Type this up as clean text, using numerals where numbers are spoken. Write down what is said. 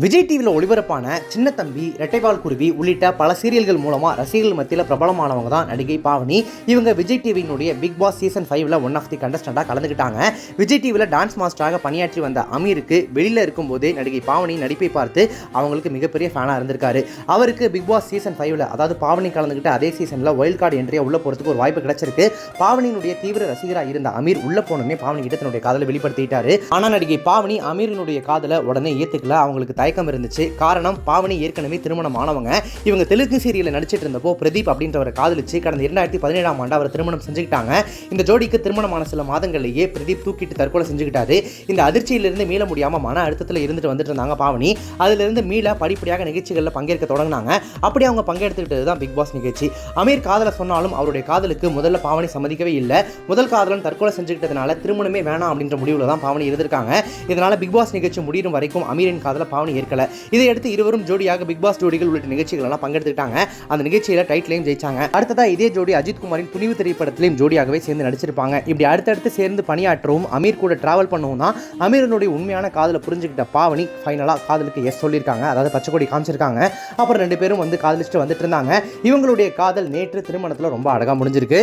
விஜய் டிவியில் ஒளிபரப்பான சின்ன தம்பி, ரெட்டைவால் குருவி உள்ளிட்ட பல சீரியல்கள் மூலமாக ரசிகர்கள் மத்தியில் பிரபலமானவங்க தான் நடிகை பாவனி. இவங்க விஜய் டிவியினுடைய பிக் பாஸ் சீசன் 5ல் ஒன் ஆஃப் தி கண்டஸ்டண்டாக கலந்துக்கிட்டாங்க. விஜய் டிவியில் டான்ஸ் மாஸ்டராக பணியாற்றி வந்த அமீருக்கு வெளியில் இருக்கும்போதே நடிகை பாவனி நடிப்பை பார்த்து அவங்களுக்கு மிகப்பெரிய ஃபேனாக இருந்திருக்காரு. அவருக்கு பிக் பாஸ் சீசன் 5ல் அதாவது பாவனி கலந்துக்கிட்ட அதே சீசனில் வைல்ட் கார்டு என்ட்ரியாக உள்ள போகிறதுக்கு ஒரு வாய்ப்பு கிடைச்சிருக்கு. பாவனியினுடைய தீவிர ரசிகராக இருந்த அமீர் உள்ள போனோமே பாவனி கிட்ட தன்னுடைய காதலை வெளிப்படுத்திட்டாரு. ஆனால் நடிகை பாவனி அமீரினுடைய காதலை உடனே ஏற்றுக்கல. அவங்களுக்கு தயக்கம் இருந்துச்சு. காரணம், பாவனி ஏற்கனவே திருமணம் ஆனவங்க. இவங்க தெலுங்கு சீரியலில் நடிச்சிட்டு இருந்தப்போ பிரதீப் அப்படின்றவரை காதலிச்சு கடந்த 2017ஆம் ஆண்டு அவர் திருமணம் செஞ்சுக்கிட்டாங்க. இந்த ஜோடிக்கு திருமணமான சில மாதங்களிலேயே பிரதீப் தூக்கிட்டு தற்கொலை செஞ்சுக்கிட்டாரு. இந்த அதிர்ச்சியிலிருந்து மீள முடியாம மன அழுத்தத்தில் இருந்துட்டு வந்துட்டு இருந்தாங்க பாவனி. அதிலிருந்து மீள படிப்படியாக நிகழ்ச்சிகளில் பங்கேற்க தொடங்கினாங்க. அப்படி அவங்க பங்கெடுத்துக்கிட்டது தான் பிக் பாஸ் நிகழ்ச்சி. அமீர் காதலை சொன்னாலும் அவருடைய காதலுக்கு முதல்ல பாவனி சம்மதிக்கவே இல்லை. முதல் காதலன் தற்கொலை செஞ்சுக்கிட்டதுனால திருமணமே வேணாம் அப்படின்ற முடிவில் தான் பாவனி இருந்திருக்காங்க. இதனால பிக் பாஸ் நிகழ்ச்சி முடியும் வரைக்கும் அமீரின் காதலை பாவனி ஏற்கல. இதையடுத்து இருவரும் ஜோடியாக பிக் பாஸ் ஜோடிகள் உள்ளிட்ட நிகழ்ச்சிகள் எல்லாம் பங்கெடுத்துட்டாங்க. அந்த நிகழ்ச்சியில டைட்டிலையும் ஜெயிச்சாங்க. அடுத்ததா இதே ஜோடி அஜித் குமாரின் துணிவு திரைப்படத்திலையும் ஜோடியாகவே சேர்ந்து நடிச்சிருப்பாங்க. இப்படி அடுத்தடுத்து சேர்ந்து பணியாற்றவும் அமீர் கூட டிராவல் பண்ணவும் தான் அமீரனுடைய உண்மையான காதலை புரிஞ்சுக்கிட்ட பாவனி ஃபைனலா காதலுக்கு எஸ் சொல்லியிருக்காங்க. அதாவது பச்சை கொடி காமிச்சிருக்காங்க. அப்புறம் ரெண்டு பேரும் வந்து காதலிச்சுட்டு வந்துட்டு இருந்தாங்க. இவங்களுடைய காதல் நேற்று திருமணத்தில் ரொம்ப அழகா முடிஞ்சிருக்கு.